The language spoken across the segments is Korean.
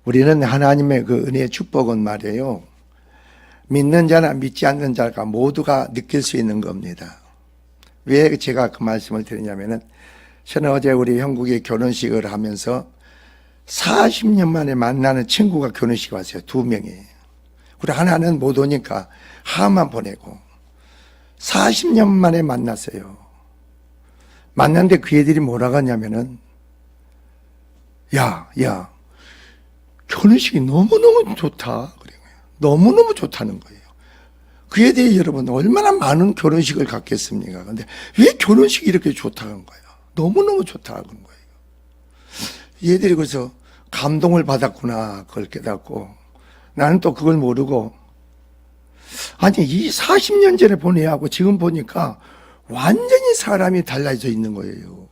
우리는 하나님의 그 은혜의 축복은 말이에요, 믿는 자나 믿지 않는 자가 모두가 느낄 수 있는 겁니다. 왜 제가 그 말씀을 드리냐면은, 저는 어제 우리 형국의 결혼식을 하면서 40년 만에 만나는 친구가 결혼식 왔어요. 2명이. 그리고 하나는 못 오니까 하만 보내고 40년 만에 만났어요. 만났는데 그 애들이 뭐라고 하냐면은, 야, 결혼식이 너무너무 좋다. 그래요. 너무너무 좋다는 거예요. 그에 대해 여러분 얼마나 많은 결혼식을 갖겠습니까? 근데 왜 결혼식이 이렇게 좋다는 거예요? 너무너무 좋다는 거예요. 얘들이 그래서 감동을 받았구나, 그걸 깨닫고. 나는 또 그걸 모르고, 아니, 이 40년 전에 본 애하고 지금 보니까 완전히 사람이 달라져 있는 거예요.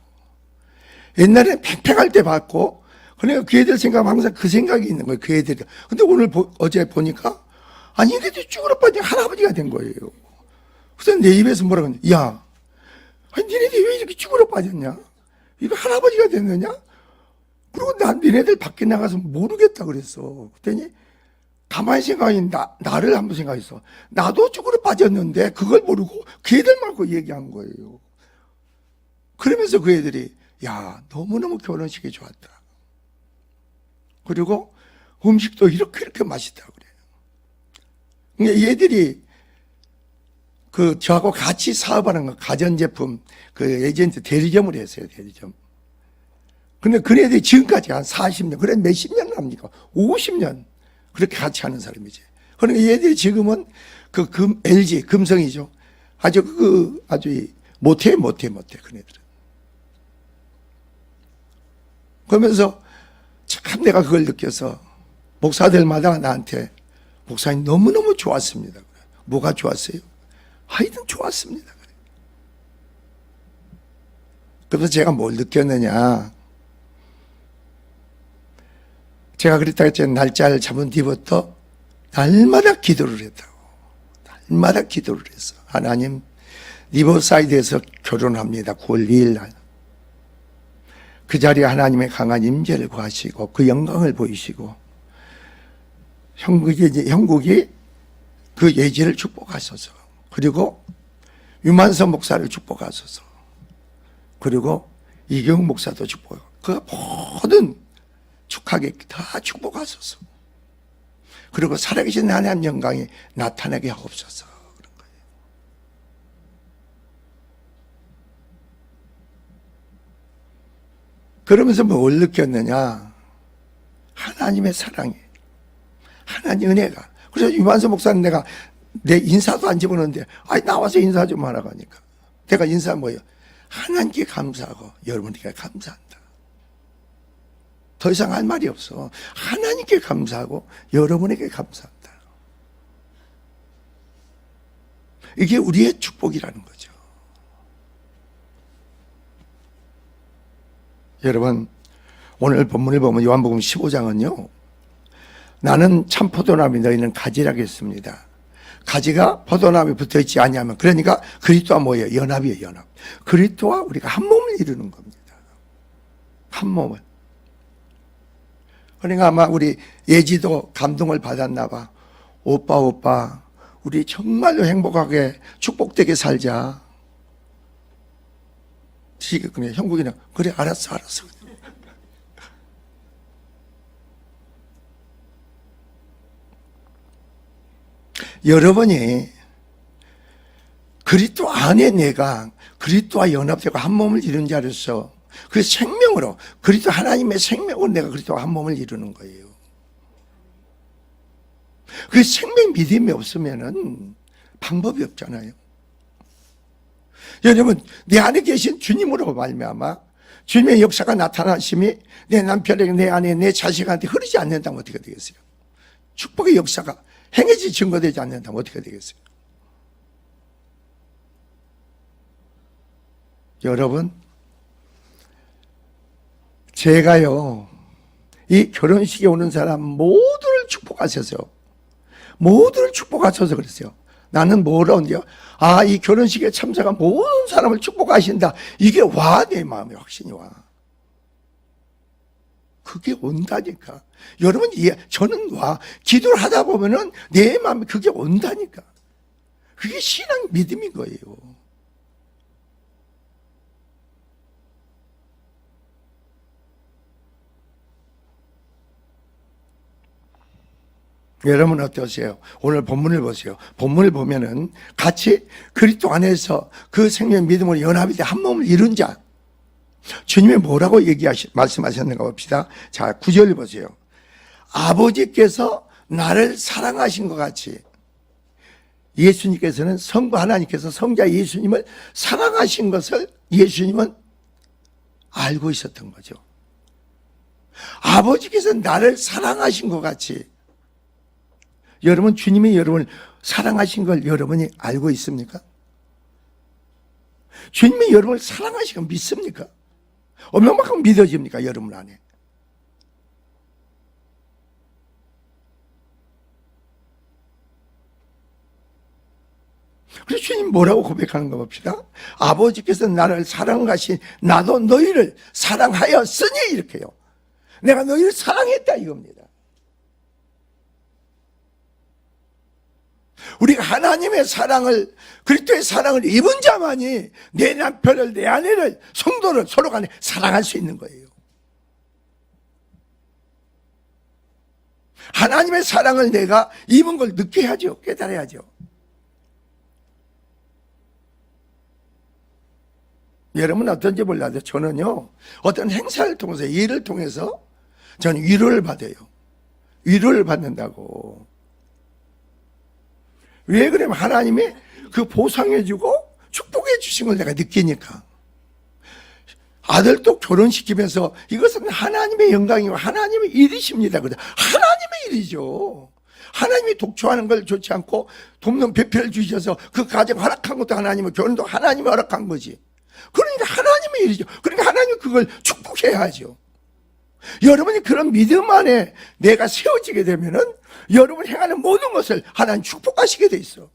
옛날에 팽팽할 때 봤고, 그러니까 그 애들 생각하면 항상 그 생각이 있는 거예요, 그 애들이. 근데 어제 보니까, 아니, 이게 쭈그러빠진 할아버지가 된 거예요. 그래서 내 입에서 뭐라고 하냐, 야, 아니, 니네들 왜 이렇게 쭈그러빠졌냐? 이거 할아버지가 됐느냐? 그리고 니네들 밖에 나가서 모르겠다 그랬어. 그랬더니 가만히 생각해, 나를 한번 생각했어. 나도 쭈그러 빠졌는데 그걸 모르고 그 애들 말고 얘기한 거예요. 그러면서 그 애들이, 야, 너무너무 결혼식이 좋았다. 그리고 음식도 이렇게 맛있다고 그래요. 그러니까 얘들이 저하고 같이 사업하는 거, 가전제품, 그 에이전트 대리점을 했어요, 대리점. 근데 그네들이 지금까지 한 40년, 그래 몇십 년 합니까? 50년. 그렇게 같이 하는 사람이지. 그러니까 얘들이 지금은 LG, 금성이죠. 아주 못해, 그네들은. 그러면서 참 내가 그걸 느껴서 목사들마다 나한테, 목사님 너무너무 좋았습니다. 뭐가 좋았어요? 하여튼 좋았습니다. 그래서 제가 뭘 느꼈느냐. 제가 그랬다 했잖아요. 날짜를 잡은 뒤부터 날마다 기도를 했다고. 날마다 기도를 했어. 하나님, 리버사이드에서 결혼합니다. 9월 2일 날. 그 자리에 하나님의 강한 임재를 구하시고 그 영광을 보이시고 형국이 그 예지를 축복하소서. 그리고 유만선 목사를 축복하소서. 그리고 이경 목사도 축복하고 그 모든 축하게 다 축복하소서. 그리고 살아계신 하나님 영광이 나타나게 하옵소서. 그런 거예요. 그러면서 뭘 느꼈느냐? 하나님의 사랑이, 하나님 은혜가. 그래서 유만선 목사는 내가 내 인사도 안 집어넣는데, 아이 나와서 인사 좀 하라고 하니까 내가 인사 뭐예요? 하나님께 감사하고 여러분께 감사한다. 더 이상 할 말이 없어. 하나님께 감사하고 여러분에게 감사한다. 이게 우리의 축복이라는 거죠. 여러분, 오늘 본문을 보면 요한복음 15장은요, 나는 참 포도나무, 너희는 가지라고 했습니다. 가지가 포도나무에 붙어있지 아니하면, 그러니까 그리스도와 뭐예요? 연합이에요, 연합. 그리스도와 우리가 한 몸을 이루는 겁니다. 한 몸을. 그러니까 아마 우리 예지도 감동을 받았나 봐. 오빠, 우리 정말로 행복하게 축복되게 살자. 그냥 형국이는 그래, 알았어. 여러분이 그리스도 안에 내가 그리스도와 연합되고 한 몸을 이룬 자로서 그 생명으로, 그리스도 하나님의 생명으로 내가 그리스도와 한 몸을 이루는 거예요. 그 생명 믿음이 없으면은 방법이 없잖아요. 여러분, 내 안에 계신 주님으로 말미암아 주님의 역사가 나타나심이 내 남편에게, 내 아내, 내 자식한테 흐르지 않는다면 어떻게 되겠어요? 축복의 역사가 행해지 증거되지 않는다면 어떻게 되겠어요? 여러분, 제가요, 이 결혼식에 오는 사람 모두를 축복하셔서 그랬어요. 나는 뭐라는데요? 아, 이 결혼식에 참석한 모든 사람을 축복하신다. 이게 와, 내 마음에 확신이 와. 그게 온다니까. 여러분, 저는 기도를 하다 보면은 내 마음에 그게 온다니까. 그게 신앙 믿음인 거예요. 여러분 어떠세요? 오늘 본문을 보세요. 본문을 보면은 같이 그리스도 안에서 그 생명 믿음으로 연합이 돼 한 몸을 이룬 자. 주님이 뭐라고 말씀하셨는가 봅시다. 자, 9절 보세요. 아버지께서 나를 사랑하신 것 같이 예수님께서는 성부 하나님께서 성자 예수님을 사랑하신 것을 예수님은 알고 있었던 거죠. 아버지께서 나를 사랑하신 것 같이 여러분, 주님이 여러분을 사랑하신 걸 여러분이 알고 있습니까? 주님이 여러분을 사랑하신 걸 믿습니까? 얼마만큼 믿어집니까, 여러분 안에? 그래서 주님 뭐라고 고백하는 거 봅시다. 아버지께서 나를 사랑하신 나도 너희를 사랑하였으니, 이렇게요. 내가 너희를 사랑했다 이겁니다. 우리가 하나님의 사랑을, 그리스도의 사랑을 입은 자만이 내 남편을, 내 아내를, 성도를 서로 간에 사랑할 수 있는 거예요. 하나님의 사랑을 내가 입은 걸 느껴야죠. 깨달아야죠. 여러분 어떤지 몰라도 저는요, 어떤 행사를 통해서, 일을 통해서 저는 위로를 받아요. 위로를 받는다고. 왜 그러면 하나님이 그 보상해주고 축복해 주신 걸 내가 느끼니까. 아들도 결혼시키면서 이것은 하나님의 영광이고 하나님의 일이십니다. 하나님의 일이죠. 하나님이 독초하는 걸 좋지 않고 돕는 배필을 주셔서 그 가정 허락한 것도 하나님의, 결혼도 하나님이 허락한 거지. 그러니까 하나님의 일이죠. 그러니까 하나님이 그걸 축복해야죠. 여러분이 그런 믿음 안에 내가 세워지게 되면은 여러분 행하는 모든 것을 하나님 축복하시게 돼 있어.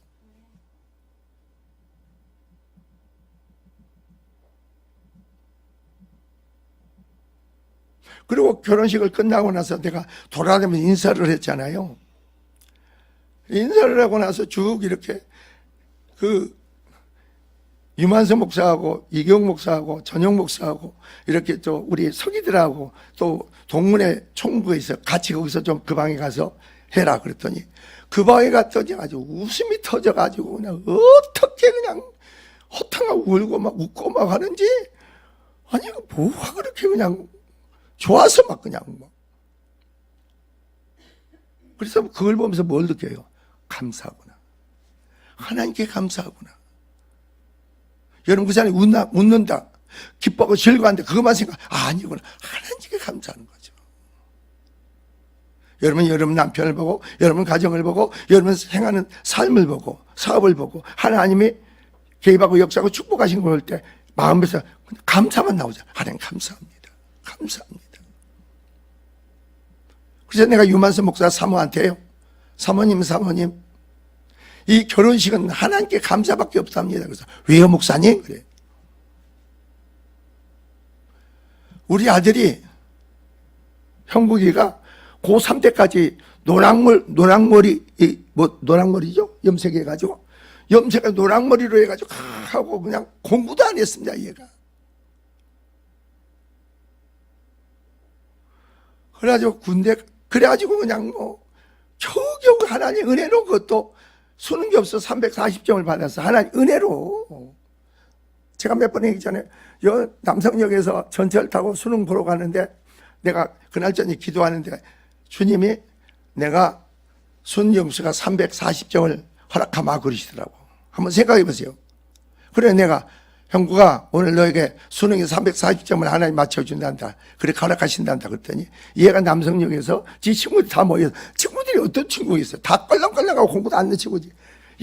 그리고 결혼식을 끝나고 나서 내가 돌아다니면서 인사를 했잖아요. 인사를 하고 나서 쭉 이렇게 유만서 목사하고 이경 목사하고 전용 목사하고 이렇게 또 우리 서기들하고 또 동문회 총부가 있어. 같이 거기서 좀 그 방에 가서 해라 그랬더니 그 방에 갔더니 아주 웃음이 터져가지고 그냥 어떻게 그냥 허탕하고 울고 막 웃고 막 하는지, 아니 뭐가 그렇게 그냥 좋아서 막 그냥 뭐. 그래서 그걸 보면서 뭘 느껴요? 감사하구나. 하나님께 감사하구나. 여러분 그 사람이 웃는다, 기뻐하고 즐거워한다, 그것만 생각, 아니구나. 하나님께 감사하는 거죠. 여러분 남편을 보고, 여러분 가정을 보고, 여러분 행하는 삶을 보고, 사업을 보고, 하나님이 개입하고 역사하고 축복하신 걸 볼 때 마음에서 감사만 나오잖아요. 하나님 감사합니다. 감사합니다. 그래서 내가 유만서 목사 사모한테요, 사모님 이 결혼식은 하나님께 감사밖에 없답니다. 그래서 왜요 목사님? 그래. 우리 아들이 형국이가 고3 때까지 노랑머리죠? 염색해가지고 염색을 노랑머리로 해가지고 하고 그냥 공부도 안 했습니다. 얘가. 그래가지고 그래가지고 그냥 겨우겨우 하나님 은혜로 그것도 수능 겹서 340점을 받았어. 하나님 은혜로. 제가 몇 번 얘기 전에 남성역에서 전철 타고 수능 보러 가는데 내가 그날 저녁에 기도하는데 주님이 내가 수능 점수가 340점을 허락하마 그러시더라고. 한번 생각해 보세요. 그래 내가 형구가 오늘 너에게 수능에 340점을 하나님 맞춰준단다. 그렇게 허락하신단다. 그랬더니 얘가 남성역에서 지 친구들 다 모여서, 친구들이 어떤 친구가 있어? 다 껄렁껄렁하고 공부도 안 하는 친구지.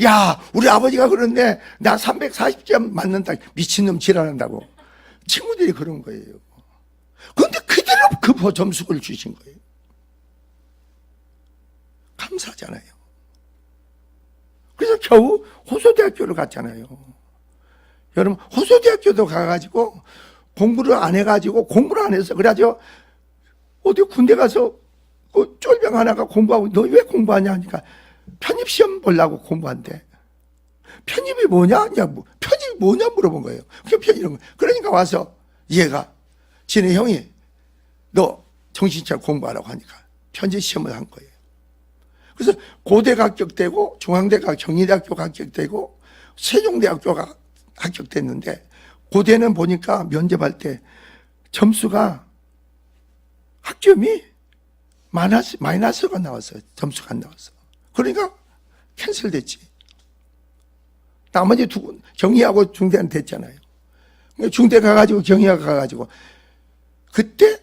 야, 우리 아버지가 그런데 나 340점 맞는다. 미친놈 지랄한다고. 친구들이 그런 거예요. 그런데 그대로 그 점수를 주신 거예요. 감사하잖아요. 그래서 겨우 호소대학교를 갔잖아요. 여러분 호소대학교도 가가지고 공부를 안 해가지고 공부를 안 해서 그래가지고 어디 군대 가서 그 쫄병 하나가 공부하고 너 왜 공부하냐 하니까 편입시험 보려고 공부한대. 편입이 뭐냐? 편입이 뭐냐 물어본 거예요. 이런 거. 그러니까 와서 얘가 지네 형이 너 정신차려 공부하라고 하니까 편집시험을 한 거예요. 그래서 고대 합격되고 중앙대가 경희대학교 합격되고 세종대학교가 합격됐는데 고대는 보니까 면접할 때 점수가 학점이 마이너스가 나왔어요. 점수가 안 나왔어. 그러니까 캔슬됐지. 나머지 두 군, 경희하고 중대는 됐잖아요. 중대 가가지고 경희하고 가가지고 그때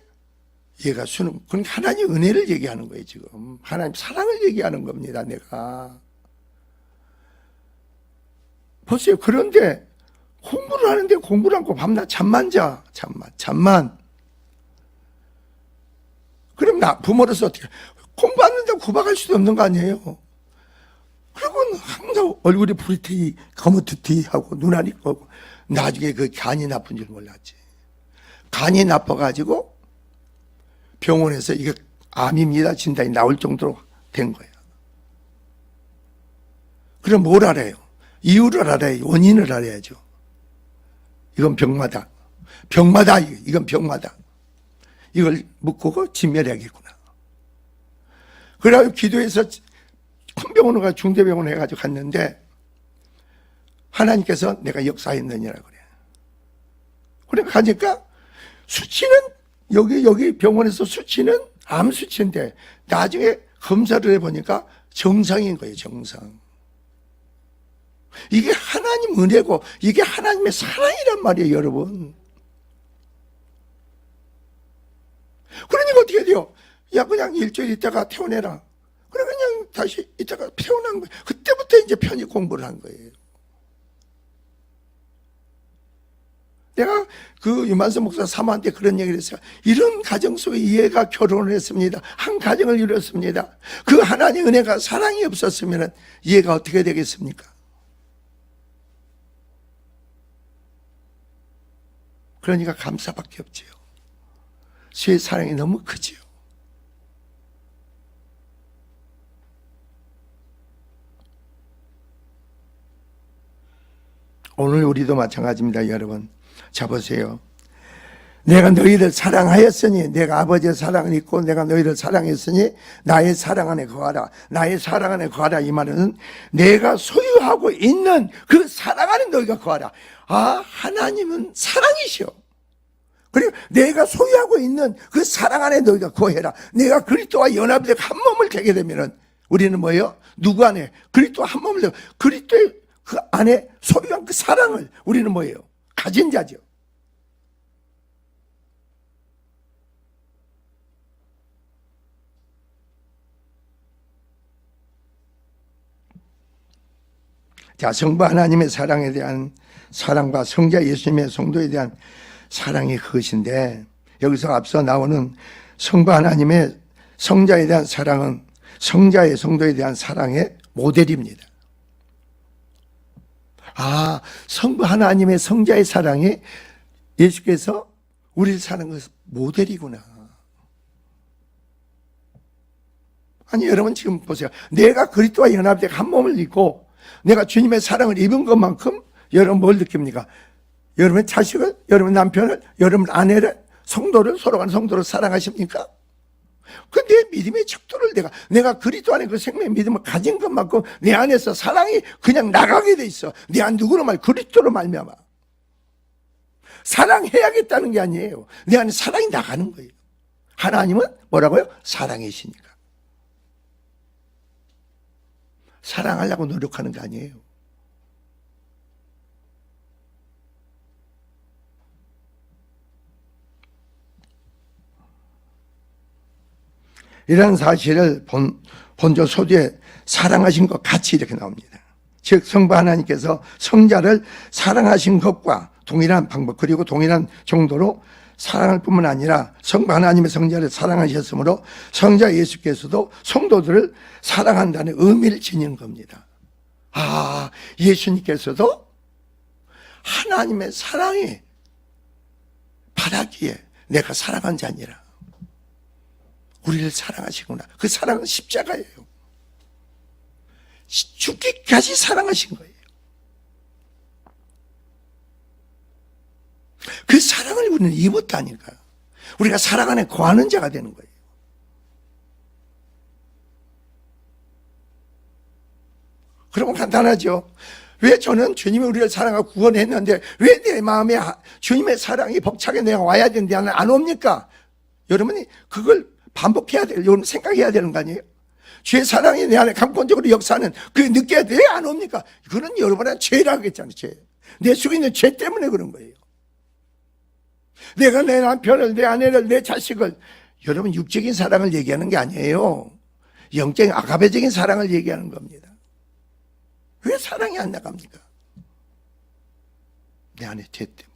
얘가 수능, 그러니까 하나님 은혜를 얘기하는 거예요, 지금. 하나님 사랑을 얘기하는 겁니다, 내가. 보세요. 그런데 공부를 하는데 공부를 않고 밤낮 잠만 자. 잠만. 그럼 부모로서 어떻게, 공부 안 한다고 구박할 수도 없는 거 아니에요. 그러고는 항상 얼굴이 부리티, 거무투티하고 눈알이 있고, 나중에 그 간이 나쁜 줄 몰랐지. 간이 나빠가지고 병원에서 이게 암입니다 진단이 나올 정도로 된 거예요. 그럼 뭘 알아요? 이유를 알아야 원인을 알아야죠. 이건 병마다. 이건 병마다. 이걸 묻고 진멸해야겠구나. 그래가지고 기도해서 큰 병원을 가 중대병원에 해가지고 갔는데 하나님께서 내가 역사했느니라 그래. 그래 가니까 수치는 여기 병원에서 수치는 암 수치인데 나중에 검사를 해보니까 정상인 거예요. 정상. 이게 하나님 은혜고 이게 하나님의 사랑이란 말이에요, 여러분. 그러니까 어떻게 돼요? 야, 그냥 일주일 있다가 퇴원해라. 그래, 그냥 다시 있다가 퇴원한 거예요. 그때부터 이제 편입 공부를 한 거예요. 내가 그 유만선 목사 사모한테 그런 얘기를 했어요. 이런 가정 속에 얘가 결혼을 했습니다. 한 가정을 이뤘습니다. 그 하나님 은혜가 사랑이 없었으면 얘가 어떻게 되겠습니까? 그러니까 감사밖에 없지요. 주의 사랑이 너무 크지요. 오늘 우리도 마찬가지입니다, 여러분. 자, 보세요. 내가 너희를 사랑하였으니, 내가 아버지의 사랑을 잊고 내가 너희를 사랑했으니 나의 사랑 안에 거하라. 나의 사랑 안에 거하라. 이 말은 내가 소유하고 있는 그 사랑 안에 너희가 거하라. 아, 하나님은 사랑이시오. 그리고 내가 소유하고 있는 그 사랑 안에 너희가 거해라. 내가 그리스도와 연합이 되고 한 몸을 되게 되면은 우리는 뭐예요? 누구 안에? 그리스도와 한 몸을 되고 그리스도의 그 안에 소유한 그 사랑을 우리는 뭐예요? 가진 자죠. 자, 성부 하나님의 사랑에 대한 사랑과 성자 예수님의 성도에 대한 사랑이 그것인데 여기서 앞서 나오는 성부 하나님의 성자에 대한 사랑은 성자의 성도에 대한 사랑의 모델입니다. 아, 성부 하나님의 성자의 사랑이 예수께서 우리를 사랑한 것은 모델이구나. 아니, 여러분 지금 보세요. 내가 그리스도와 연합되어 한 몸을 입고 내가 주님의 사랑을 입은 것만큼 여러분 뭘 느낍니까? 여러분의 자식을, 여러분 남편을, 여러분 아내를, 성도를, 서로 간 성도를 사랑하십니까? 그 내 믿음의 척도를 내가 그리스도 안에 그 생명의 믿음을 가진 것만큼 내 안에서 사랑이 그냥 나가게 돼 있어. 내 안 누구로 그리스도로 말미암아. 사랑해야겠다는 게 아니에요. 내 안에 사랑이 나가는 거예요. 하나님은 뭐라고요? 사랑이시니까. 사랑하려고 노력하는 게 아니에요. 이런 사실을 본조 소두에 사랑하신 것 같이 이렇게 나옵니다. 즉 성부 하나님께서 성자를 사랑하신 것과 동일한 방법 그리고 동일한 정도로 사랑할 뿐만 아니라 성부 하나님의 성자를 사랑하셨으므로 성자 예수께서도 성도들을 사랑한다는 의미를 지닌 겁니다. 아, 예수님께서도 하나님의 사랑이 바라기에 내가 사랑한 자니라. 우리를 사랑하시구나. 그 사랑은 십자가예요. 죽기까지 사랑하신 거예요. 그 사랑을 우리는 입었다니까. 우리가 사랑 안에 거하는 자가 되는 거예요. 그러면 간단하죠. 왜 저는 주님이 우리를 사랑하고 구원했는데 왜 내 마음에 주님의 사랑이 벅차게 내가 와야 되는데 안 옵니까? 여러분이 그걸 반복해야 돼요. 여러분 생각해야 되는 거 아니에요? 주의 사랑이 내 안에 감권적으로 역사하는 그게 느껴야 돼. 왜 안 옵니까? 그건 여러분의 죄라고 했잖아요. 죄. 내 속에 있는 죄 때문에 그런 거예요. 내가 내 남편을, 내 아내를, 내 자식을, 여러분 육적인 사랑을 얘기하는 게 아니에요. 영적인 아가베적인 사랑을 얘기하는 겁니다. 왜 사랑이 안 나갑니까? 내 안에 죄 때문에.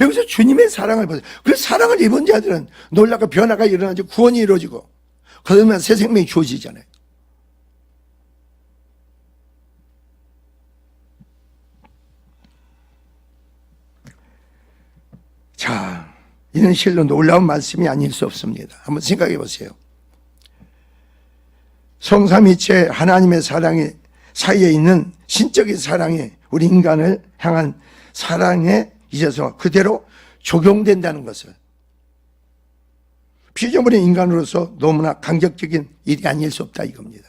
여기서 주님의 사랑을 보세요. 그 사랑을 입은 자들은 놀랍고 변화가 일어나지 구원이 이루어지고 그러면 새 생명이 주어지잖아요. 자, 이는 실로 놀라운 말씀이 아닐 수 없습니다. 한번 생각해 보세요. 성삼위체 하나님의 사랑이 사이에 있는 신적인 사랑이 우리 인간을 향한 사랑에 있어서 그대로 적용된다는 것을 피조물인 인간으로서 너무나 강력적인 일이 아닐 수 없다 이겁니다.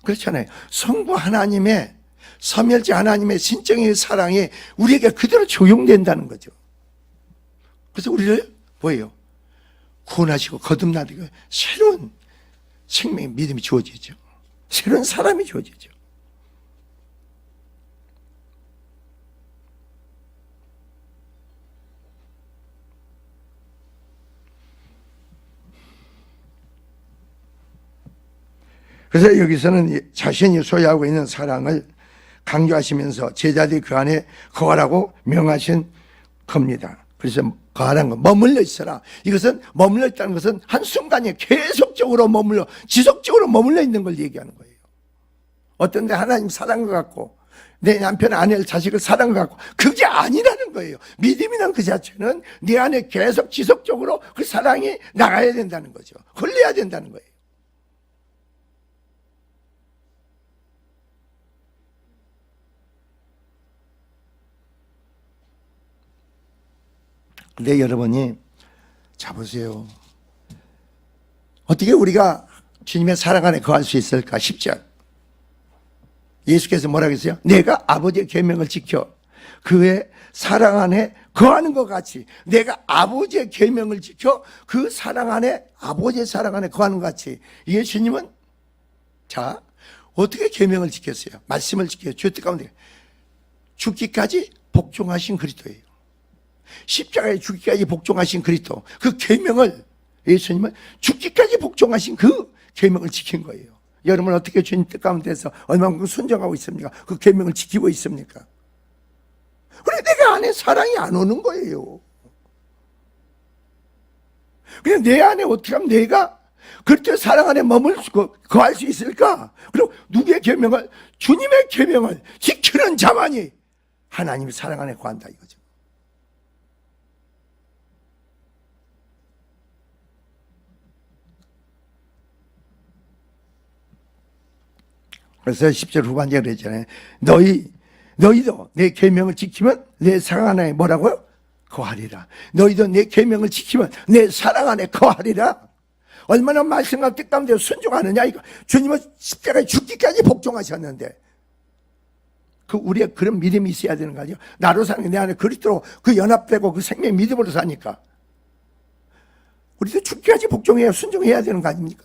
그렇잖아요. 성부 하나님의 삼위일체 하나님의 신적인 사랑이 우리에게 그대로 적용된다는 거죠. 그래서 우리를 뭐예요? 구원하시고 거듭나고 새로운 생명의 믿음이 주어지죠. 새로운 사람이 주어지죠. 그래서 여기서는 자신이 소유하고 있는 사랑을 강조하시면서 제자들이 그 안에 거하라고 명하신 겁니다. 그래서 거하라는 건 머물러 있어라. 이것은 머물러 있다는 것은 한순간에 계속적으로 머물러 지속적으로 머물러 있는 걸 얘기하는 거예요. 어떤 데 하나님 사랑을 갖고 내 남편 아내를 자식을 사랑을 갖고 그게 아니라는 거예요. 믿음이란 그 자체는 내 안에 계속 지속적으로 그 사랑이 나가야 된다는 거죠. 흘러야 된다는 거예요. 근데 여러분이 자 보세요. 어떻게 우리가 주님의 사랑 안에 거할 수 있을까? 10절. 예수께서 뭐라고 했어요? 내가 아버지의 계명을 지켜 그의 사랑 안에 거하는 것 같이 내가 아버지의 계명을 지켜 그 사랑 안에 아버지의 사랑 안에 거하는 것 같이 예수님은 자 어떻게 계명을 지켰어요? 말씀을 지켜요. 주 뜻 가운데 죽기까지 복종하신 그리스도예요. 십자가에 죽기까지 복종하신 그리스도 그 계명을 예수님은 죽기까지 복종하신 그 계명을 지킨 거예요. 여러분 어떻게 주님 뜻 가운데서 얼마만큼 순종하고 있습니까? 그 계명을 지키고 있습니까? 그래 내가 안에 사랑이 안 오는 거예요. 그냥 내 안에 어떻게 하면 내가 그리스도의 사랑 안에 거할 수 있을까? 그리고 누구의 계명을 주님의 계명을 지키는 자만이 하나님의 사랑 안에 거한다 이거죠. 그래서 10절 후반절에 그랬잖아요. 너희도 내 계명을 지키면 내 사랑 안에 뭐라고요? 거하리라. 너희도 내 계명을 지키면 내 사랑 안에 거하리라. 얼마나 말씀과 뜻 가운데 순종하느냐 이거. 주님은 십자가에 죽기까지 복종하셨는데 그 우리의 그런 믿음이 있어야 되는 거 아니에요? 나로 사는 게 내 안에 그리스도로 그 연합되고 그 생명 믿음으로 사니까 우리도 죽기까지 복종해야 순종해야 되는 거 아닙니까?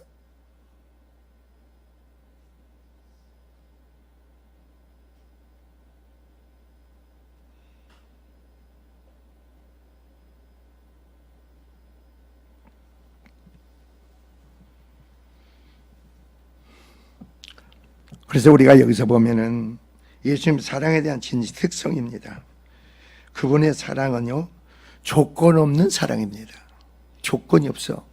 그래서 우리가 여기서 보면은 예수님 사랑에 대한 진짜 특성입니다. 그분의 사랑은요, 조건 없는 사랑입니다. 조건이 없어.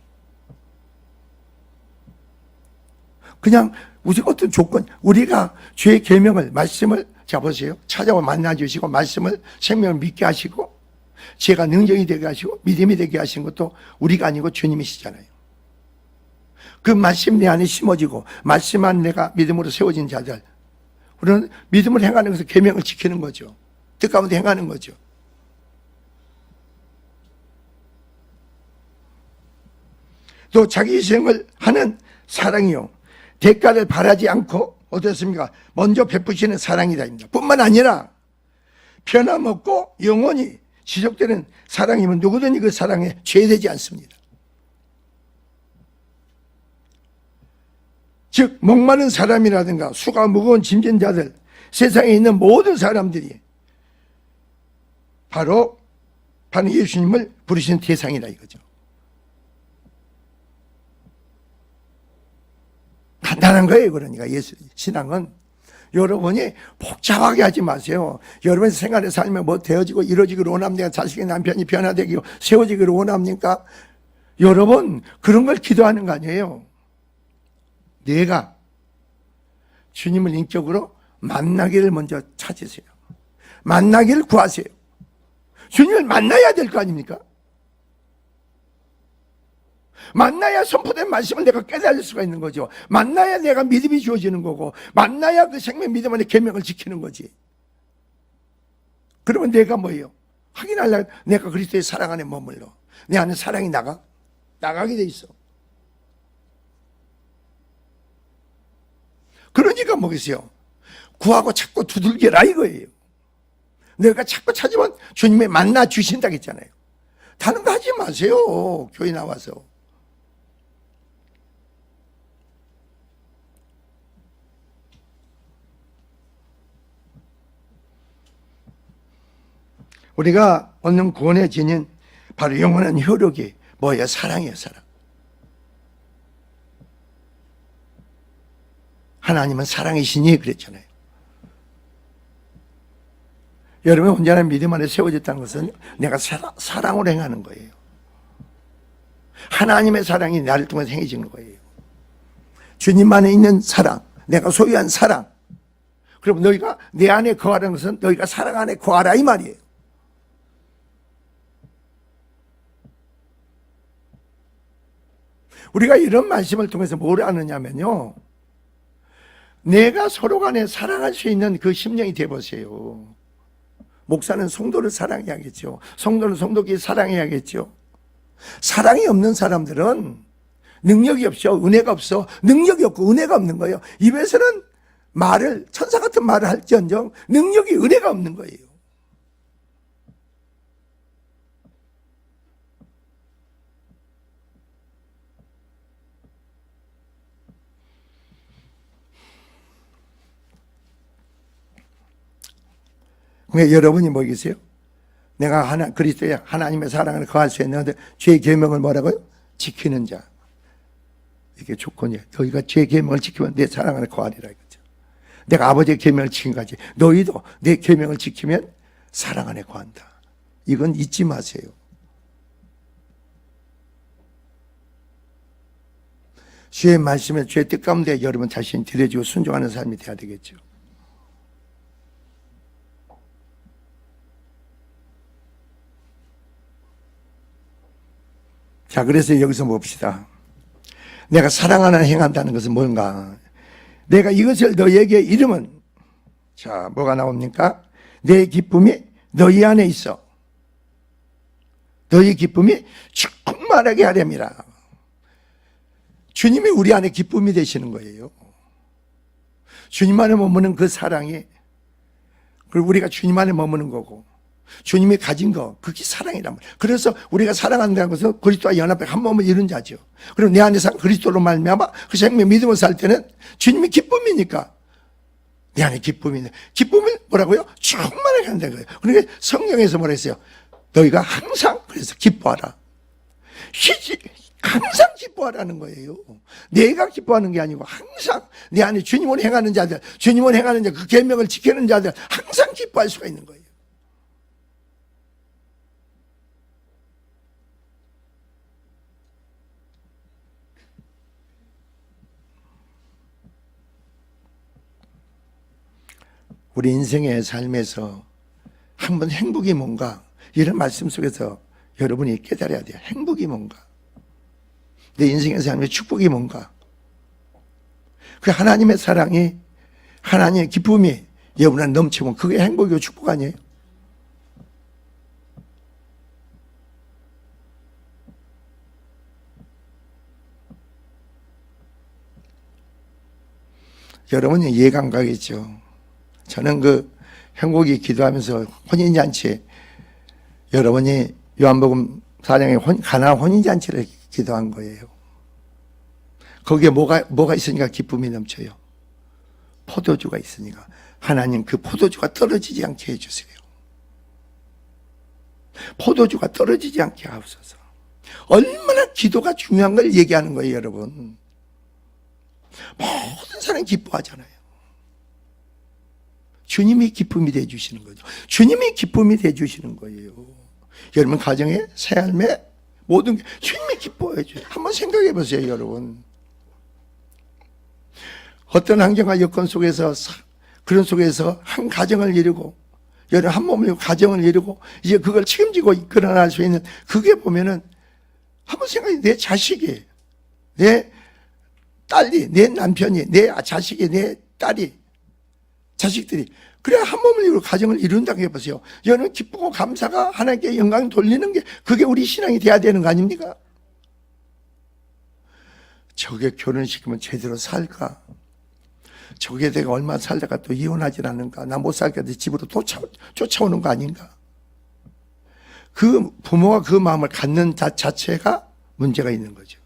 그냥 우리 어떤 조건, 우리가 주의 계명을, 말씀을, 자 보세요. 찾아와 만나주시고 말씀을, 생명을 믿게 하시고 죄가 능력이 되게 하시고 믿음이 되게 하신 것도 우리가 아니고 주님이시잖아요. 그 말씀 내 안에 심어지고 말씀 안 내가 믿음으로 세워진 자들, 우리는 믿음을 행하는 것을 계명을 지키는 거죠. 뜻 가운데 행하는 거죠. 또 자기 희생을 하는 사랑이요, 대가를 바라지 않고 어떻습니까? 먼저 베푸시는 사랑이다입니다. 뿐만 아니라 변함없고 영원히 지속되는 사랑이면 누구든지 그 사랑에 죄되지 않습니다. 즉 목마른 사람이라든가 수가 무거운 짐진 자들, 세상에 있는 모든 사람들이 바로 예수님을 부르시는 대상이라 이거죠. 간단한 거예요. 그러니까 예수 신앙은 여러분이 복잡하게 하지 마세요. 여러분 생활의 삶에 뭐 되어지고 이루어지기를 원합니까? 자식의 남편이 변화되기로 세워지기를 원합니까? 여러분 그런 걸 기도하는 거 아니에요. 내가 주님을 인격으로 만나기를 먼저 찾으세요. 만나기를 구하세요. 주님을 만나야 될 거 아닙니까? 만나야 선포된 말씀을 내가 깨달을 수가 있는 거죠. 만나야 내가 믿음이 주어지는 거고, 만나야 그 생명 믿음 안에 계명을 지키는 거지. 그러면 내가 뭐예요? 확인하려면 내가 그리스도의 사랑 안에 머물러. 내 안에 사랑이 나가게 돼 있어. 그러니까 뭐겠어요? 구하고 찾고 두들겨라 이거예요. 내가 찾고 찾으면 주님이 만나 주신다고 했잖아요. 다른 거 하지 마세요. 교회 나와서. 우리가 얻는 구원의 진인 바로 영원한 효력이 뭐예요? 사랑이에요. 사랑. 하나님은 사랑이시니 그랬잖아요. 여러분 온전한 믿음 안에 세워졌다는 것은 내가 사랑으로 행하는 거예요. 하나님의 사랑이 나를 통해서 행해지는 거예요. 주님 안에 있는 사랑, 내가 소유한 사랑. 그럼 너희가 내 안에 거하라는 것은 너희가 사랑 안에 거하라 이 말이에요. 우리가 이런 말씀을 통해서 뭘 아느냐면요, 내가 서로 간에 사랑할 수 있는 그 심령이 되어보세요. 목사는 성도를 사랑해야겠죠. 성도는 성도끼리 사랑해야겠죠. 사랑이 없는 사람들은 능력이 없어, 은혜가 없어. 능력이 없고 은혜가 없는 거예요. 입에서는 말을, 천사 같은 말을 할지언정 능력이, 은혜가 없는 거예요. 그러니까 여러분이 뭐겠어요? 내가 그리스도의 하나님의 사랑을 거할 수 있는데 죄의 계명을 뭐라고요? 지키는 자. 이게 조건이에요. 너희가 죄의 계명을 지키면 내 사랑 안에 거하리라 이거죠. 내가 아버지의 계명을 지킨 거지. 너희도 내 계명을 지키면 사랑 안에 거한다. 이건 잊지 마세요. 주의 말씀에 주의 뜻 가운데 여러분 자신이 들여지고 순종하는 삶이 돼야 되겠죠. 자, 그래서 여기서 봅시다. 내가 사랑하는 행한다는 것은 뭔가? 내가 이것을 너희에게 이름은, 자, 뭐가 나옵니까? 내 기쁨이 너희 안에 있어. 너희 기쁨이 충만하게 하렴이라. 주님이 우리 안에 기쁨이 되시는 거예요. 주님 안에 머무는 그 사랑이, 그리고 우리가 주님 안에 머무는 거고, 주님이 가진 거, 그게 사랑이란 말이에요. 그래서 우리가 사랑한다는 것은 그리스도와 연합해 한 몸을 이룬 자죠. 그리고 내 안에 산 그리스도로 말미암아 그 생명 믿음을 살 때는 주님이 기쁨이니까 내 안에 기쁨이 있네. 기쁨을 뭐라고요? 충만하게 한다는 거예요. 그러니까 성경에서 뭐라 했어요? 너희가 항상 그래서 기뻐하라. 항상 기뻐하라는 거예요. 내가 기뻐하는 게 아니고 항상 내 안에 주님을 행하는 자들, 주님을 행하는 자, 그 계명을 지키는 자들 항상 기뻐할 수가 있는 거예요. 우리 인생의 삶에서 한번 행복이 뭔가, 이런 말씀 속에서 여러분이 깨달아야 돼요. 행복이 뭔가, 내 인생의 삶의 축복이 뭔가. 그 하나님의 사랑이, 하나님의 기쁨이 여러분한테 넘치면 그게 행복이고 축복 아니에요? 여러분이 이해가 안 가겠죠. 저는 그 행복이 기도하면서 혼인잔치, 여러분이 요한복음 4장에 가나 혼인잔치를 기도한 거예요. 거기에 뭐가 있으니까 기쁨이 넘쳐요? 포도주가 있으니까. 하나님 그 포도주가 떨어지지 않게 해주세요. 포도주가 떨어지지 않게 하옵소서. 얼마나 기도가 중요한 걸 얘기하는 거예요, 여러분. 모든 사람이 기뻐하잖아요. 주님이 기쁨이 되어주시는 거죠. 주님이 기쁨이 되어주시는 거예요. 여러분 가정에, 삶에, 모든 게 주님이 기뻐해 줘요. 한번 생각해 보세요, 여러분. 어떤 환경과 여건 속에서, 그런 속에서 한 가정을 이루고, 여러분 한 몸을 이루고 가정을 이루고, 이제 그걸 책임지고 이끌어낼 수 있는, 그게 보면은 한번 생각해, 내 자식이, 내 딸이, 내 남편이, 내 자식이, 내 딸이, 자식들이, 그래 한 몸을 이루고 가정을 이룬다고 해보세요. 여러분 기쁘고 감사가 하나님께 영광 돌리는 게, 그게 우리 신앙이 돼야 되는 거 아닙니까? 저게 결혼시키면 제대로 살까? 저게 내가 얼마 살다가 또 이혼하질 않는가? 나 못 살게 돼 집으로 쫓아오는 거 아닌가? 그 부모가 그 마음을 갖는 자체가 문제가 있는 거죠.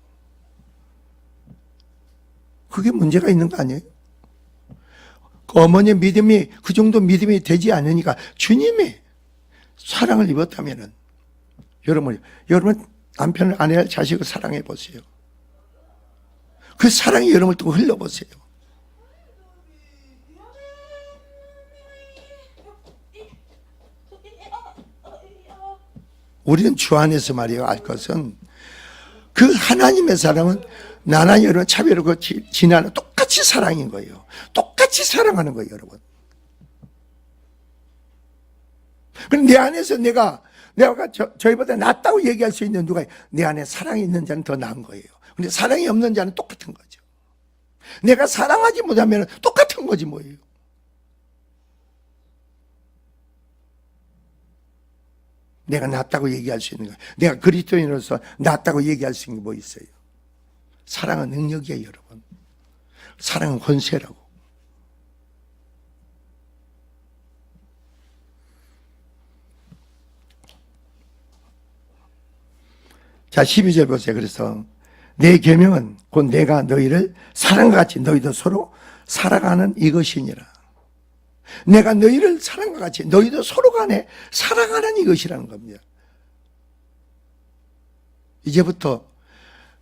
그게 문제가 있는 거 아니에요? 그 어머니의 믿음이 그 정도 믿음이 되지 않으니까, 주님이 사랑을 입었다면은, 여러분 남편을, 아내를, 자식을 사랑해 보세요. 그 사랑이 여러분을 또 흘려보세요. 우리는 주 안에서 말이에요, 알 것은, 그 하나님의 사랑은 나나 여러분 차별하고 지나는 똑같이 사랑인 거예요. 똑같이 사랑하는 거예요, 여러분. 그럼 내 안에서 내가 저희보다 낫다고 얘기할 수 있는 누가, 내 안에 사랑이 있는 자는 더 나은 거예요. 근데 사랑이 없는 자는 똑같은 거죠. 내가 사랑하지 못하면 똑같은 거지 뭐예요. 내가 낫다고 얘기할 수 있는 거예요. 내가 그리스도인으로서 낫다고 얘기할 수 있는 게 뭐 있어요? 사랑은 능력이에요, 여러분. 사랑은 권세라고. 자, 12절 보세요. 그래서 내 계명은 곧 내가 너희를 사랑과 같이 너희도 서로 살아가는 이것이니라. 내가 너희를 사랑과 같이 너희도 서로 간에 살아가는 이것이라는 겁니다. 이제부터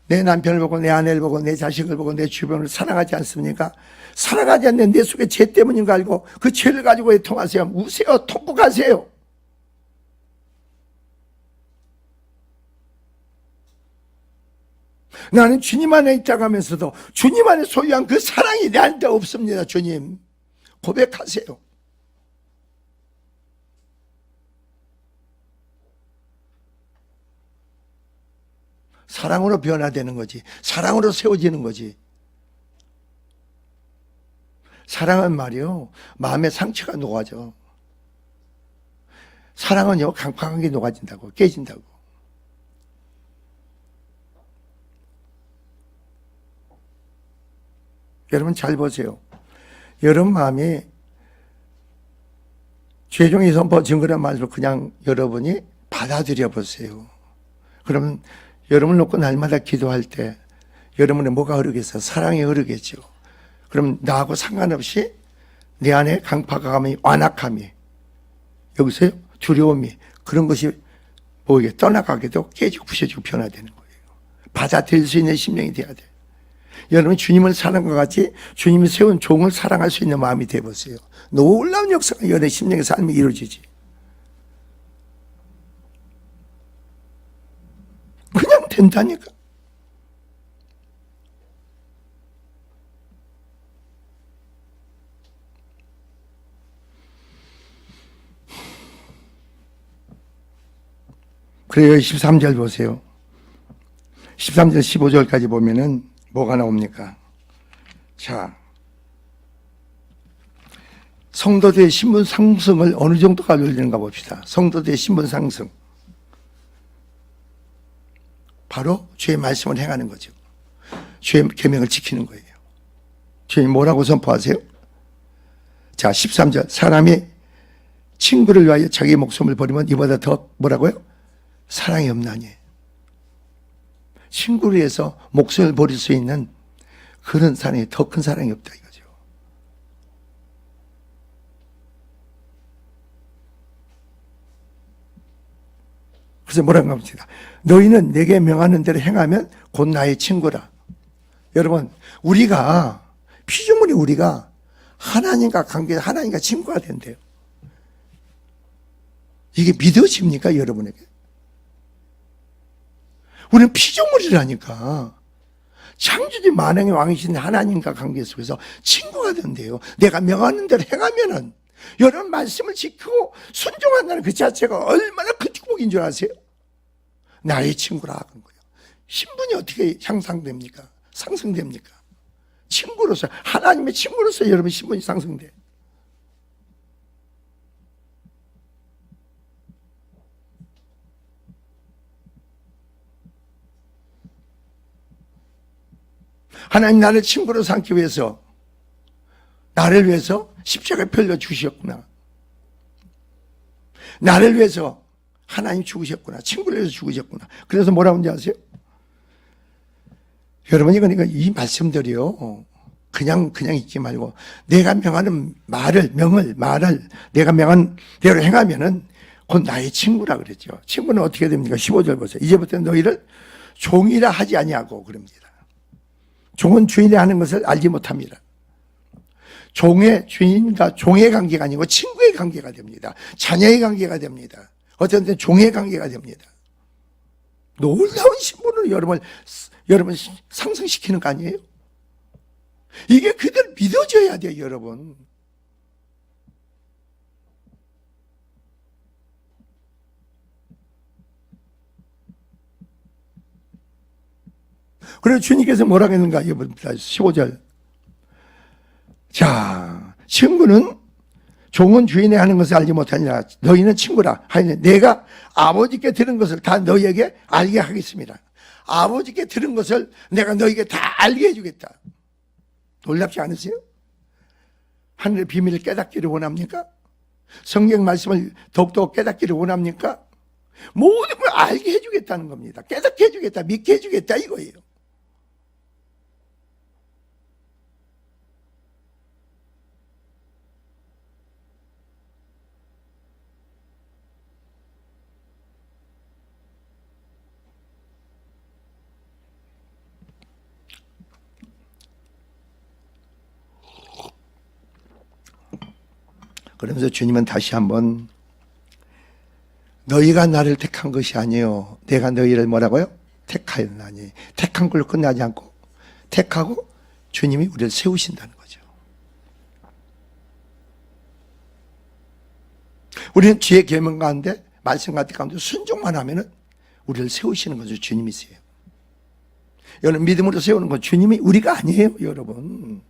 내 남편을 보고 내 아내를 보고 내 자식을 보고 내 주변을 사랑하지 않습니까? 사랑하지 않는 내 속에 죄 때문인 거 알고 그 죄를 가지고 애통하세요. 우세요. 통곡하세요. 나는 주님 안에 있다고 하면서도 주님 안에 소유한 그 사랑이 내한테 없습니다. 주님, 고백하세요. 사랑으로 변화되는 거지. 사랑으로 세워지는 거지. 사랑은 말이요, 마음의 상처가 녹아져. 사랑은요, 강팍하게 녹아진다고, 깨진다고. 여러분 잘 보세요. 여러분 마음이 최종의 선포 증거란 말로 그냥 여러분이 받아들여 보세요. 그러면 여러분을 놓고 날마다 기도할 때 여러분의 뭐가 흐르겠어요? 사랑이 흐르겠죠. 그럼 나하고 상관없이 내 안에 강팍함이, 완악함이, 여기서요, 두려움이, 그런 것이 뭐게 떠나가게도 깨지고 부셔지고 변화되는 거예요. 받아들일 수 있는 심령이 돼야 돼요. 여러분 주님을 사랑과 같이 주님이 세운 종을 사랑할 수 있는 마음이 되어보세요. 놀라운 역사가 여러분의 심령의 삶이 이루어지지. 그냥 된다니까. 그래요. 13절 보세요. 13절 15절까지 보면은 뭐가 나옵니까? 자, 성도들의 신분 상승을 어느 정도까지 올리는가 봅시다. 성도들의 신분 상승. 바로 주의 말씀을 행하는 거죠. 주의 계명을 지키는 거예요. 주님 뭐라고 선포하세요? 자, 13절. 사람이 친구를 위하여 자기 목숨을 버리면 이보다 더 뭐라고요? 사랑이 없나니. 친구를 위해서 목숨을 버릴 수 있는 그런 사랑이 더 큰 사랑이 없다 이거죠. 그래서 뭐라고 합니다. 너희는 내게 명하는 대로 행하면 곧 나의 친구라. 여러분, 우리가 피조물이 우리가 하나님과 관계, 하나님과 친구가 된대요. 이게 믿어집니까, 여러분에게? 우리는 피조물이라니까. 창조주 만왕의 왕이신 하나님과 관계 속에서 친구가 된대요. 내가 명하는 대로 행하면은, 여러분 말씀을 지키고 순종한다는 그 자체가 얼마나 큰 축복인 줄 아세요? 나의 친구라 하는 거예요. 신분이 어떻게 향상됩니까? 상승됩니까? 친구로서, 하나님의 친구로서 여러분 신분이 상승돼. 하나님 나를 친구로 삼기 위해서, 나를 위해서 십자가에 펴려 주셨구나. 나를 위해서 하나님 죽으셨구나. 친구를 위해서 죽으셨구나. 그래서 뭐라고 하는지 아세요? 여러분, 그러니까 이 말씀들이요. 그냥 읽지 말고, 내가 명하는 말을 내가 명한 대로 행하면은 곧 나의 친구라 그랬죠. 친구는 어떻게 됩니까? 15절 보세요. 이제부터 너희를 종이라 하지 아니하고 그럽니다. 종은 주인이 하는 것을 알지 못합니다. 종의 주인과 종의 관계가 아니고 친구의 관계가 됩니다. 자녀의 관계가 됩니다. 어떤 때는 종의 관계가 됩니다. 놀라운 신분으로 여러분 상승시키는 거 아니에요? 이게 그대로 믿어져야 돼요, 여러분. 그래서 주님께서 뭐라고 했는가? 15절. 자, 친구는 종은 주인이 하는 것을 알지 못하니라. 너희는 친구라. 하니 내가 아버지께 들은 것을 다 너희에게 알게 하겠습니다. 아버지께 들은 것을 내가 너희에게 다 알게 해주겠다. 놀랍지 않으세요? 하늘의 비밀을 깨닫기를 원합니까? 성경 말씀을 더욱더 깨닫기를 원합니까? 모든 걸 알게 해주겠다는 겁니다. 깨닫게 해주겠다, 믿게 해주겠다 이거예요. 그러면서 주님은 다시 한번 너희가 나를 택한 것이 아니요 내가 너희를 뭐라고요? 택하였나니. 택한 걸로 끝나지 않고 택하고 주님이 우리를 세우신다는 거죠. 우리는 주의 계명 가운데 말씀 가운데 순종만 하면은 우리를 세우시는 거죠. 주님이세요. 여러분 믿음으로 세우는 건 주님이 우리가 아니에요, 여러분.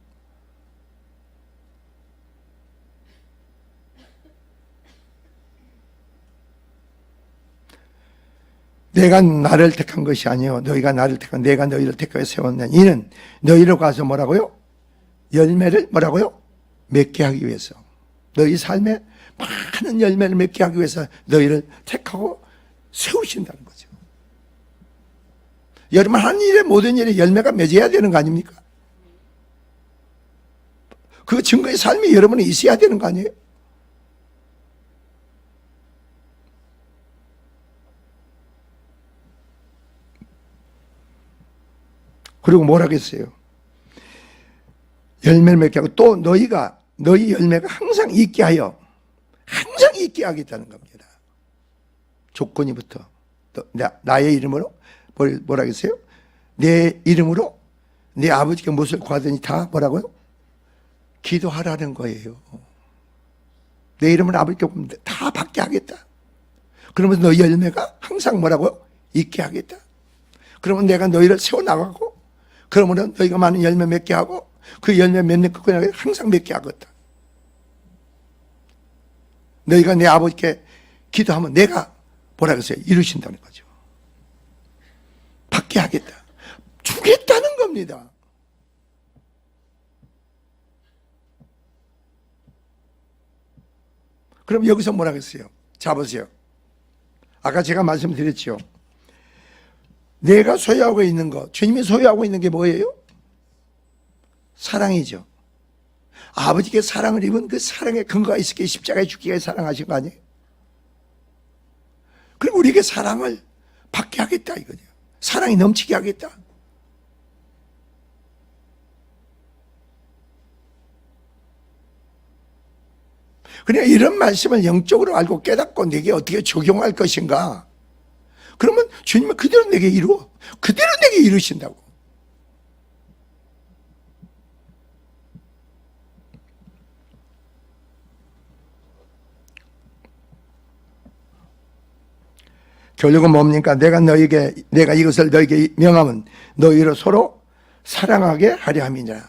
내가 나를 택한 것이 아니요 너희가 나를 택한 내가 너희를 택하여 세웠느니 이는 너희로 가서 뭐라고요? 열매를 뭐라고요? 맺게 하기 위해서. 너희 삶에 많은 열매를 맺게 하기 위해서 너희를 택하고 세우신다는 거죠. 여러분 한 일에 모든 일에 열매가 맺어야 되는 거 아닙니까? 그 증거의 삶이 여러분에 있어야 되는 거 아니에요? 그리고 뭐라겠어요? 열매를 맺게 하고 또 너희 열매가 항상 있게 하겠다는 겁니다. 조건이 붙어. 나의 이름으로 뭐라겠어요? 내 이름으로 내 아버지께 무엇을 구하더니 다 뭐라고요? 기도하라는 거예요. 내 이름을 아버지께 다 받게 하겠다. 그러면 너희 열매가 항상 뭐라고요? 있게 하겠다. 그러면 내가 너희를 세워나가고, 그러면 너희가 많은 열매 맺게 하고, 그 열매 맺는 그 그냥 항상 맺게 하겠다. 너희가 내 아버지께 기도하면 내가 뭐라 그랬어요? 이루신다는 거죠. 받게 하겠다. 주겠다는 겁니다. 그럼 여기서 뭐라 그랬어요? 자, 보세요. 아까 제가 말씀드렸죠. 내가 소유하고 있는 것, 주님이 소유하고 있는 게 뭐예요? 사랑이죠. 아버지께 사랑을 입은 그 사랑의 근거가 있을 게 십자가에 죽기까지 사랑하신 거 아니에요? 그럼 우리에게 사랑을 받게 하겠다 이거죠. 사랑이 넘치게 하겠다. 그냥 이런 말씀을 영적으로 알고 깨닫고 내게 어떻게 적용할 것인가? 그러면 주님은 그대로 내게 이루어. 그대로 내게 이루신다고. 결국은 뭡니까? 내가 이것을 너에게 명하면 너희를 서로 사랑하게 하려 함이냐.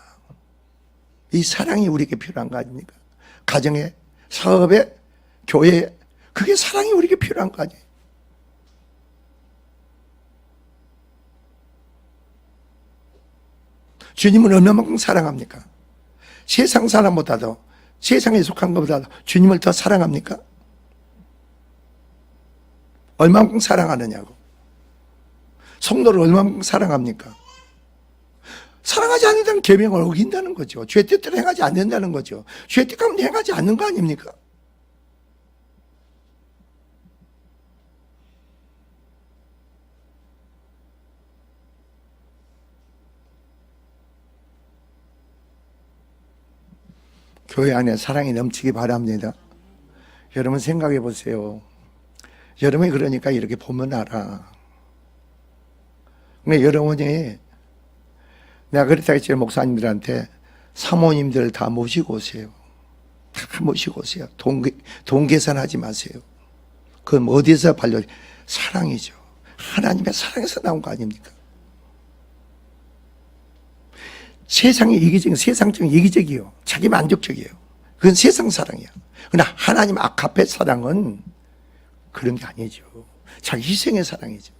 이 사랑이 우리에게 필요한 거 아닙니까? 가정에, 사업에, 교회에, 그게 사랑이 우리에게 필요한 거 아니에요? 주님은 얼마만큼 사랑합니까? 세상 사람보다도, 세상에 속한 것보다도 주님을 더 사랑합니까? 얼마만큼 사랑하느냐고. 성도를 얼마만큼 사랑합니까? 사랑하지 않는다는 계명을 어긴다는 거죠. 죄 뜻대로 행하지 않는다는 거죠. 죄 뜻 가운데 행하지 않는 거 아닙니까? 교회 안에 사랑이 넘치기 바랍니다. 여러분 생각해 보세요. 여러분이 그러니까 이렇게 보면 알아. 근데 여러분이 내가 그랬다 했지 목사님들한테 사모님들 다 모시고 오세요. 다 모시고 오세요. 돈 계산하지 마세요. 그건 어디서 발려? 사랑이죠. 하나님의 사랑에서 나온 거 아닙니까? 세상이 이기적인, 세상적인 이기적이요. 자기 만족적이에요. 그건 세상 사랑이야. 그러나 하나님 아카페 사랑은 그런 게 아니죠. 자기 희생의 사랑이죠.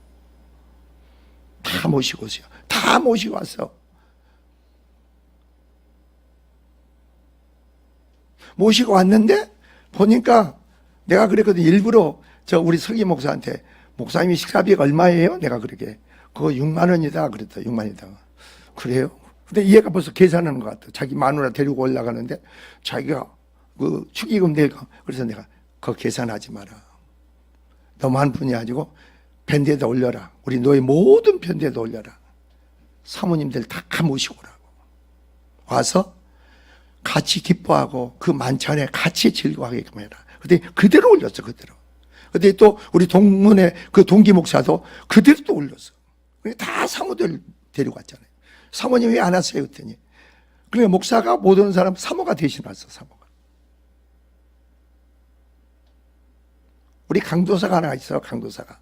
다 모시고 오세요. 다 모시고 와서. 모시고 왔는데 보니까 내가 그랬거든. 일부러 우리 서기 목사한테 목사님이 식사비가 얼마예요? 내가 그러게. 그거 6만 원이다. 그랬다. 6만 원이다. 그래요? 근데 얘가 벌써 계산하는 것 같아. 자기 마누라 데리고 올라가는데 자기가 그 축의금 낼까? 그래서 내가 그거 계산하지 마라. 너무한 분이 아니고 편대에다 올려라. 우리 너희 모든 편대에다 올려라. 사모님들 다 모시고 오라고. 와서 같이 기뻐하고 그 만찬에 같이 즐거워하게끔 해라. 근데 그대로 올렸어, 그대로. 근데 또 우리 동문회 그 동기 목사도 그대로 또 올렸어. 다 사모들 데리고 왔잖아요. 사모님 왜 안 왔어요? 그랬더니. 그러니까 목사가 못 오는 사람 사모가 대신 왔어, 사모가. 우리 강도사가 하나 있어, 강도사가.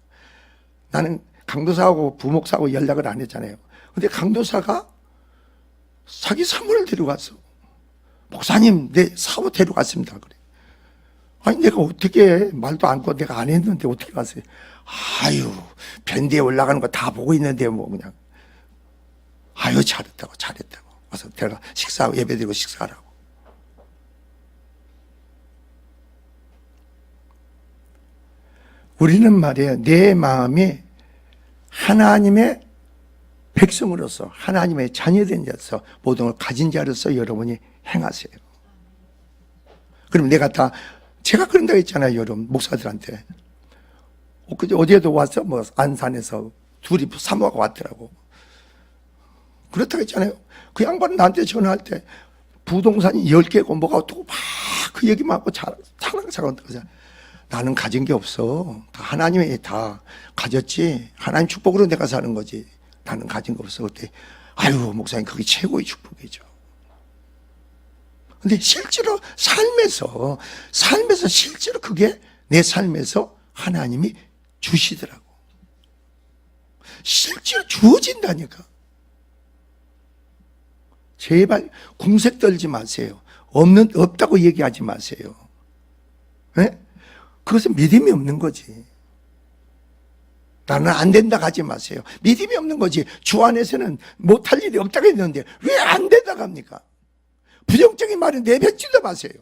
나는 강도사하고 부목사하고 연락을 안 했잖아요. 근데 강도사가 자기 사모를 데리고 왔어. 목사님, 내 사모 데리고 왔습니다. 그래. 아니, 내가 어떻게 말도 않고 내가 안 했는데 어떻게 갔어요? 아유, 변대에 올라가는 거 다 보고 있는데 뭐 그냥. 아유, 잘했다고. 와서 내가 식사하고 예배드리고 식사하라고. 우리는 말이에요. 내 마음이 하나님의 백성으로서 하나님의 자녀된 자로서 모든 걸 가진 자로서 여러분이 행하세요. 그럼 내가 제가 그런다고 했잖아요. 여러분 목사들한테. 어제도 와서 뭐 안산에서 둘이 사모가 왔더라고. 그렇다고 했잖아요. 그 양반은 나한테 전화할 때 부동산이 10개고 뭐가 어떻고 막 그 얘기만 하고 자랑한다고 하잖아요. 나는 가진 게 없어. 다 하나님이 다 가졌지. 하나님 축복으로 내가 사는 거지. 나는 가진 거 없어. 그때 아유 목사님 그게 최고의 축복이죠. 근데 실제로 삶에서 실제로 그게 내 삶에서 하나님이 주시더라고. 실제로 주어진다니까. 제발 궁색 떨지 마세요. 없다고 얘기하지 마세요. 네? 그것은 믿음이 없는 거지. 나는 안 된다 하지 마세요. 믿음이 없는 거지. 주 안에서는 못할 일이 없다고 했는데 왜 안 된다고 합니까? 부정적인 말은 내뱉지도 마세요.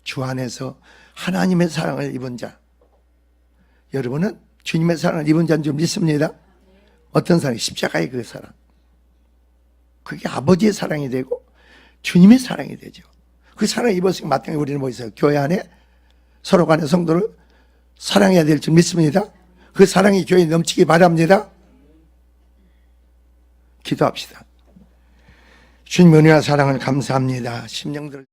주 안에서 하나님의 사랑을 입은 자, 여러분은 주님의 사랑을 입은 자인 줄 믿습니다. 어떤 사랑? 십자가의 그 사랑. 그게 아버지의 사랑이 되고 주님의 사랑이 되죠. 그 사랑을 입었으니까 마땅히 우리는 뭐 있어요? 교회 안에 서로 간의 성도를 사랑해야 될 줄 믿습니다. 그 사랑이 교회에 넘치기 바랍니다. 기도합시다. 주님 은혜와 사랑을 감사합니다. 심령들